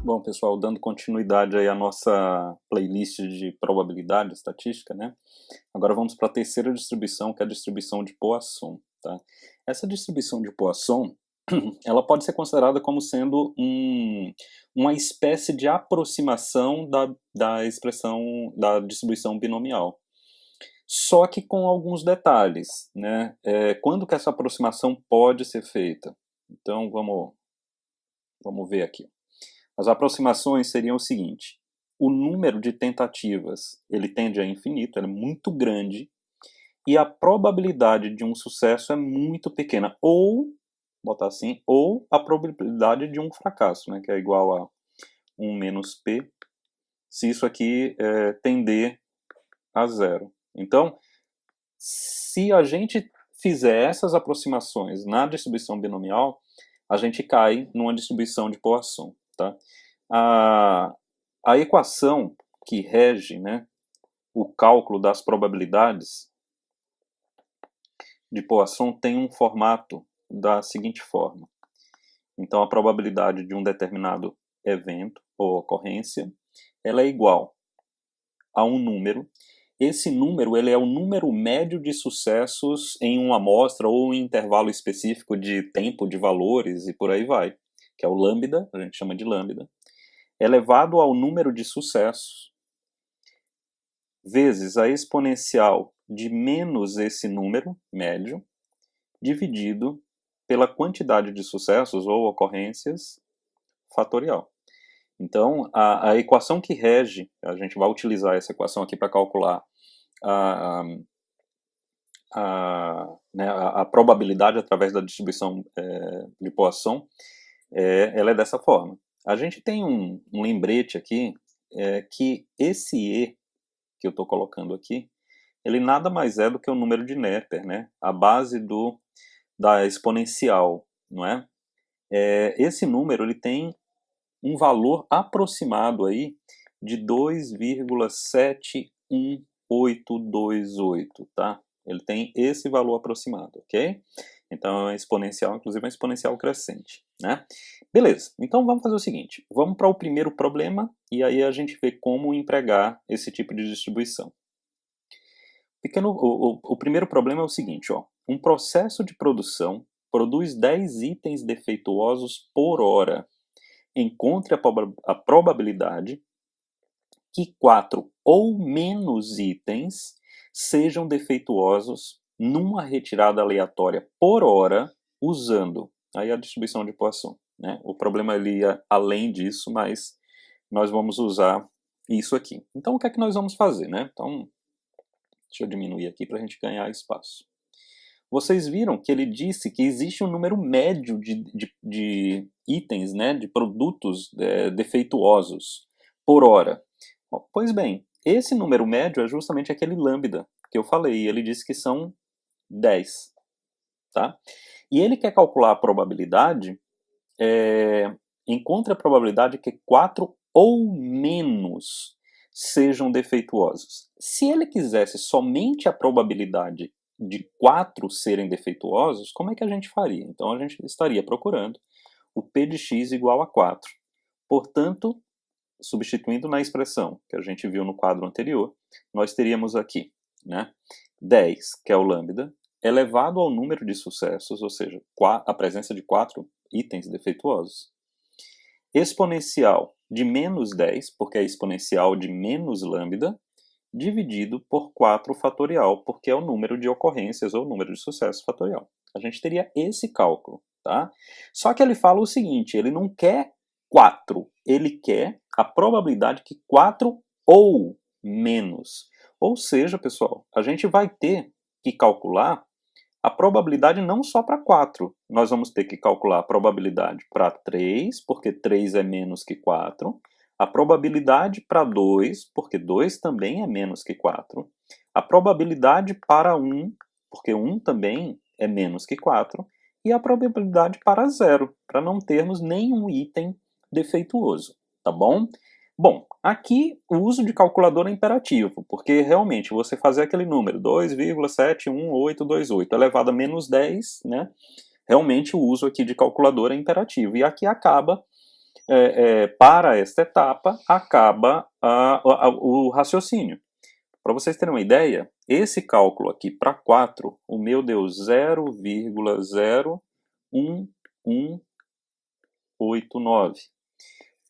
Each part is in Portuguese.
Bom, pessoal, dando continuidade aí à nossa playlist de probabilidade estatística, né? Agora vamos para a terceira distribuição, que é a distribuição de Poisson, tá? Essa distribuição de Poisson, ela pode ser considerada como sendo uma espécie de aproximação da expressão da distribuição binomial. Só que com alguns detalhes, né? Quando que essa aproximação pode ser feita? Então vamos ver aqui. As aproximações seriam o seguinte: o número de tentativas ele tende a infinito, ele é muito grande, e a probabilidade de um sucesso é muito pequena, ou, botar assim, ou a probabilidade de um fracasso, né, que é igual a 1 menos p, se isso aqui tender a zero. Então, se a gente fizer essas aproximações na distribuição binomial, a gente cai numa distribuição de Poisson, tá? A equação que rege, né, o cálculo das probabilidades de Poisson tem um formato da seguinte forma. Então, a probabilidade de um determinado evento ou ocorrência, ela é igual a um número. Esse número ele é o número médio de sucessos em uma amostra ou em um intervalo específico de tempo, de valores e por aí vai, que é o lambda, a gente chama de lambda, elevado ao número de sucessos, vezes a exponencial de menos esse número médio, dividido pela quantidade de sucessos ou ocorrências fatorial. Então, a equação que rege, a gente vai utilizar essa equação aqui para calcular a probabilidade através da distribuição de Poisson, ela é dessa forma. A gente tem um lembrete aqui, que esse E que eu estou colocando aqui, ele nada mais é do que o número de Neper, né? A base da exponencial, não é? Esse número ele tem um valor aproximado aí de 2,71828, tá? Ele tem esse valor aproximado, ok? Então é uma exponencial, inclusive uma exponencial crescente, né? Beleza, então vamos fazer o seguinte, vamos para o primeiro problema e aí a gente vê como empregar esse tipo de distribuição. O primeiro problema é o seguinte, ó, um processo de produção produz 10 itens defeituosos por hora. Encontre a probabilidade que 4 ou menos itens sejam defeituosos numa retirada aleatória por hora, usando aí a distribuição de Poisson, né? O problema ali ia além disso, mas nós vamos usar isso aqui. Então, o que é que nós vamos fazer, né? Então, deixa eu diminuir aqui para a gente ganhar espaço. Vocês viram que ele disse que existe um número médio de itens, né, de produtos defeituosos por hora. Bom, pois bem, esse número médio é justamente aquele lambda que eu falei, ele disse que são 10. Tá? E ele quer calcular a probabilidade, encontre a probabilidade que 4 ou menos sejam defeituosos. Se ele quisesse somente a probabilidade de 4 serem defeituosos, como é que a gente faria? Então a gente estaria procurando o p de x igual a 4. Portanto, substituindo na expressão que a gente viu no quadro anterior, nós teríamos aqui, né, 10, que é o lambda, elevado ao número de sucessos, ou seja, a presença de 4 itens defeituosos, exponencial de menos 10, porque é exponencial de menos lambda, dividido por 4 fatorial, porque é o número de ocorrências ou número de sucesso fatorial. A gente teria esse cálculo, tá? Só que ele fala o seguinte, ele não quer 4, ele quer a probabilidade que 4 ou menos. Ou seja, pessoal, a gente vai ter que calcular a probabilidade não só para 4. Nós vamos ter que calcular a probabilidade para 3, porque 3 é menos que 4. A probabilidade para 2, porque 2 também é menos que 4. A probabilidade para 1, porque 1 também é menos que 4. E a probabilidade para 0, para não termos nenhum item defeituoso, tá bom? Bom, aqui o uso de calculadora é imperativo, porque realmente você fazer aquele número 2,71828 elevado a menos 10, né? Realmente o uso aqui de calculadora é imperativo. E aqui acaba para esta etapa, acaba o raciocínio. Para vocês terem uma ideia, esse cálculo aqui para 4, o meu deu 0,01189.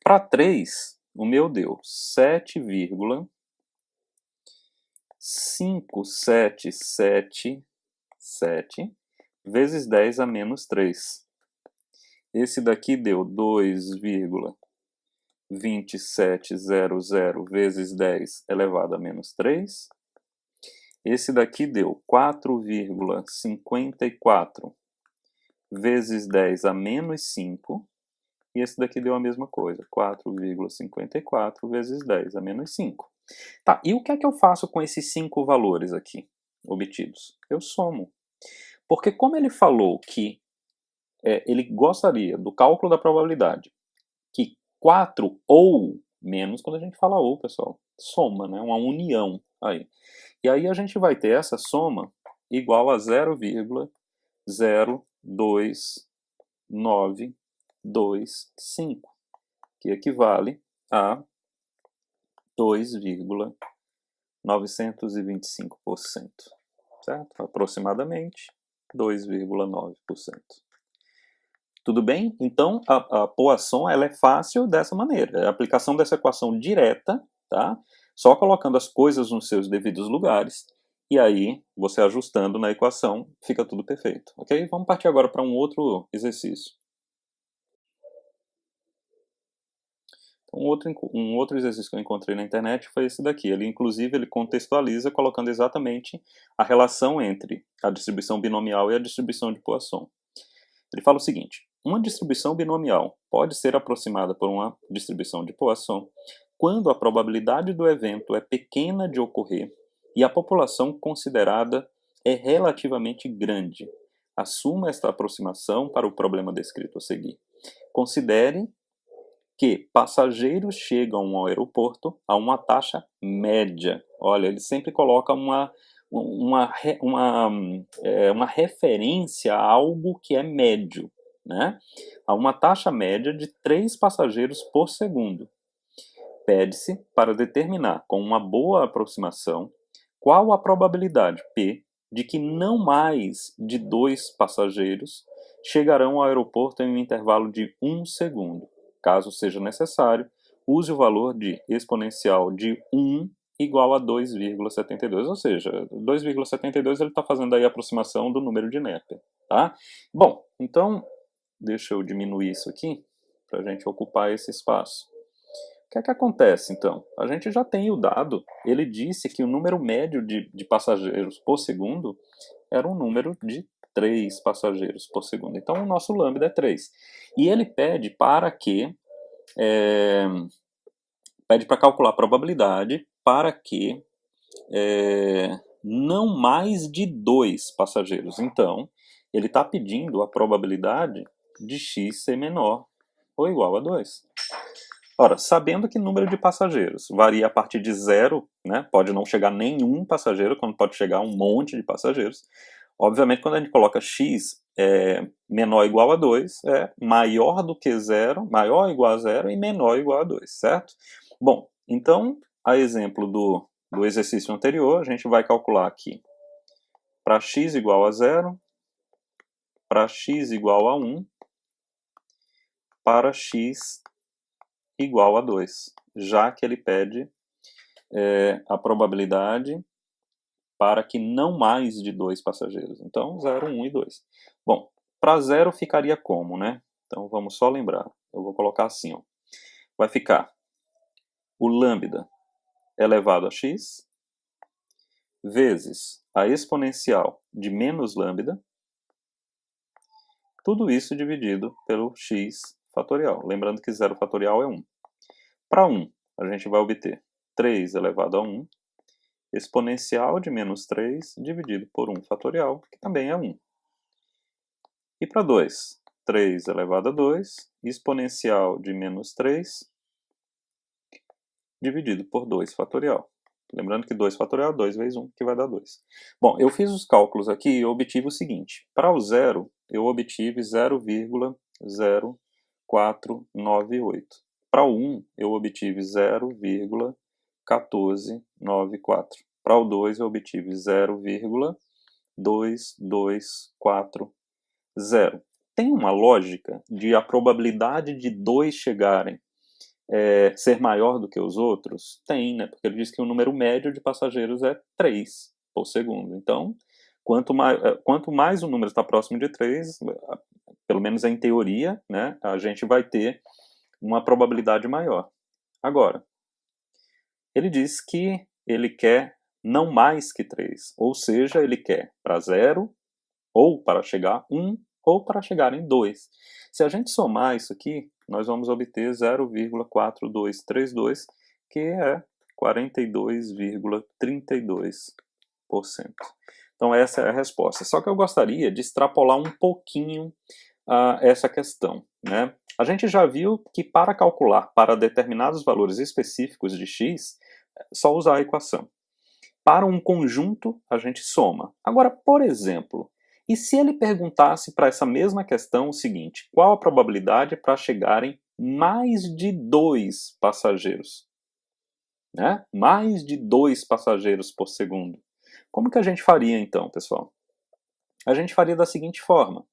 Para 3, o meu deu 7,5777 vezes 10 a menos 3. Esse daqui deu 2,2700 vezes 10 elevado a menos 3. Esse daqui deu 4,54 vezes 10 a menos 5. E esse daqui deu a mesma coisa, 4,54 vezes 10 a menos 5. Tá, e o que é que eu faço com esses 5 valores aqui obtidos? Eu somo. Porque como ele falou que ele gostaria do cálculo da probabilidade que 4 ou menos, quando a gente fala ou, pessoal, soma, né? Uma união aí. E aí a gente vai ter essa soma igual a 0,0295, que equivale a 2,925%, certo? Aproximadamente 2,9%. Tudo bem? Então, a Poisson ela é fácil dessa maneira. É a aplicação dessa equação direta, tá? Só colocando as coisas nos seus devidos lugares, e aí, você ajustando na equação, fica tudo perfeito, ok? Vamos partir agora para um outro exercício. Um outro exercício que eu encontrei na internet foi esse daqui. Inclusive, ele contextualiza colocando exatamente a relação entre a distribuição binomial e a distribuição de Poisson. Ele fala o seguinte: uma distribuição binomial pode ser aproximada por uma distribuição de Poisson quando a probabilidade do evento é pequena de ocorrer e a população considerada é relativamente grande. Assuma esta aproximação para o problema descrito a seguir. Considere que passageiros chegam ao aeroporto a uma taxa média. Olha, ele sempre coloca uma referência a algo que é médio, né? A uma taxa média de 3 passageiros por segundo. Pede-se para determinar, com uma boa aproximação, qual a probabilidade, P, de que não mais de 2 passageiros chegarão ao aeroporto em um intervalo de 1 segundo. Caso seja necessário, use o valor de exponencial de 1 igual a 2,72, ou seja, 2,72 ele está fazendo aí a aproximação do número de Neper, tá? Bom, então, deixa eu diminuir isso aqui, para a gente ocupar esse espaço. O que é que acontece, então? A gente já tem o dado, ele disse que o número médio de passageiros por segundo era um número de 3 passageiros por segundo. Então, o nosso lambda é 3. E ele pede para calcular a probabilidade para que não mais de 2 passageiros. Então, ele está pedindo a probabilidade de x ser menor ou igual a 2. Ora, sabendo que o número de passageiros varia a partir de 0, né, pode não chegar nenhum passageiro, como pode chegar um monte de passageiros, obviamente quando a gente coloca x menor ou igual a 2, é maior do que 0, maior ou igual a 0 e menor ou igual a 2, certo? Bom, então, a exemplo do exercício anterior, a gente vai calcular aqui para x igual a 0, para x igual a 1, para x igual a 2, já que ele pede a probabilidade para que não mais de 2 passageiros. Então, 0, 1 e 2. Bom, para 0 ficaria como, né? Então, vamos só lembrar. Eu vou colocar assim, ó. Vai ficar o lambda elevado a x vezes a exponencial de menos lambda, tudo isso dividido pelo x fatorial. Lembrando que 0 fatorial é 1. Para 1, a gente vai obter 3 elevado a 1, exponencial de menos 3 dividido por 1 fatorial, que também é 1. E para 2, 3 elevado a 2, exponencial de menos 3 dividido por 2 fatorial. Lembrando que 2 fatorial é 2 vezes 1, que vai dar 2. Bom, eu fiz os cálculos aqui e obtive o seguinte. Para o 0, eu obtive 0,04 0,498. Para o 1, eu obtive 0,1494. Para o 2, eu obtive 0,2240. Tem uma lógica de a probabilidade de 2 chegarem ser maior do que os outros? Tem, né? Porque ele diz que o número médio de passageiros é 3 por segundo. Então, quanto mais o número está próximo de 3, pelo menos em teoria, né, a gente vai ter uma probabilidade maior. Agora, ele diz que ele quer não mais que 3, ou seja, ele quer para 0, ou para chegar a 1, ou para chegar em 2. Se a gente somar isso aqui, nós vamos obter 0,4232, que é 42,32%. Então essa é a resposta. Só que eu gostaria de extrapolar um pouquinho essa questão, né? A gente já viu que para calcular para determinados valores específicos de x, só usar a equação. Para um conjunto, a gente soma. Agora, por exemplo, e se ele perguntasse para essa mesma questão o seguinte: qual a probabilidade para chegarem mais de 2 passageiros? Né? Mais de 2 passageiros por segundo. Como que a gente faria então, pessoal? A gente faria da seguinte forma: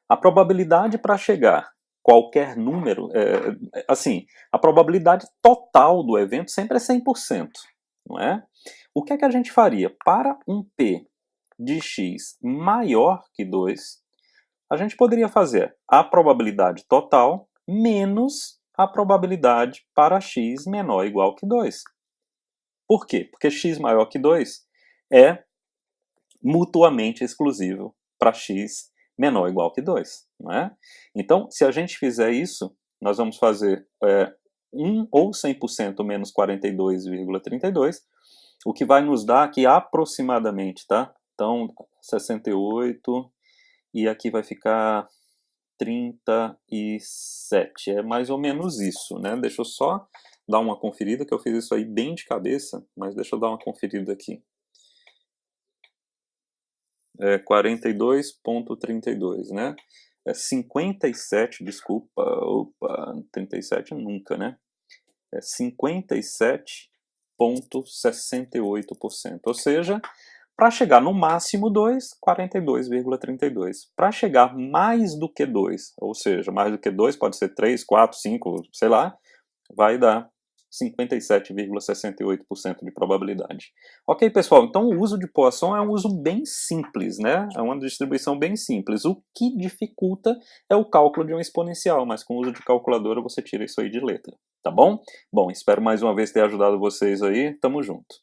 a probabilidade para chegar qualquer número, assim, a probabilidade total do evento sempre é 100%, não é? O que é que a gente faria? Para um P de x maior que 2, a gente poderia fazer a probabilidade total menos a probabilidade para x menor ou igual que 2. Por quê? Porque x maior que 2 é mutuamente exclusivo para x menor ou igual que 2. Não é? Então, se a gente fizer isso, nós vamos fazer 1 ou 100% menos 42,32, o que vai nos dar aqui aproximadamente, tá? Então, 68, e aqui vai ficar 37. É mais ou menos isso, né? Deixa eu só dar uma conferida, que eu fiz isso aí bem de cabeça, mas deixa eu dar uma conferida aqui. 42,32, né? 57, desculpa, 37 nunca, né? 57,68%. Ou seja, para chegar no máximo 2, 42,32. Para chegar mais do que 2, ou seja, mais do que 2 pode ser 3, 4, 5, sei lá, vai dar 57,68% de probabilidade. Ok, pessoal, então o uso de Poisson é um uso bem simples, né? É uma distribuição bem simples. O que dificulta é o cálculo de um exponencial, mas com o uso de calculadora você tira isso aí de letra, tá bom? Bom, espero mais uma vez ter ajudado vocês aí. Tamo junto.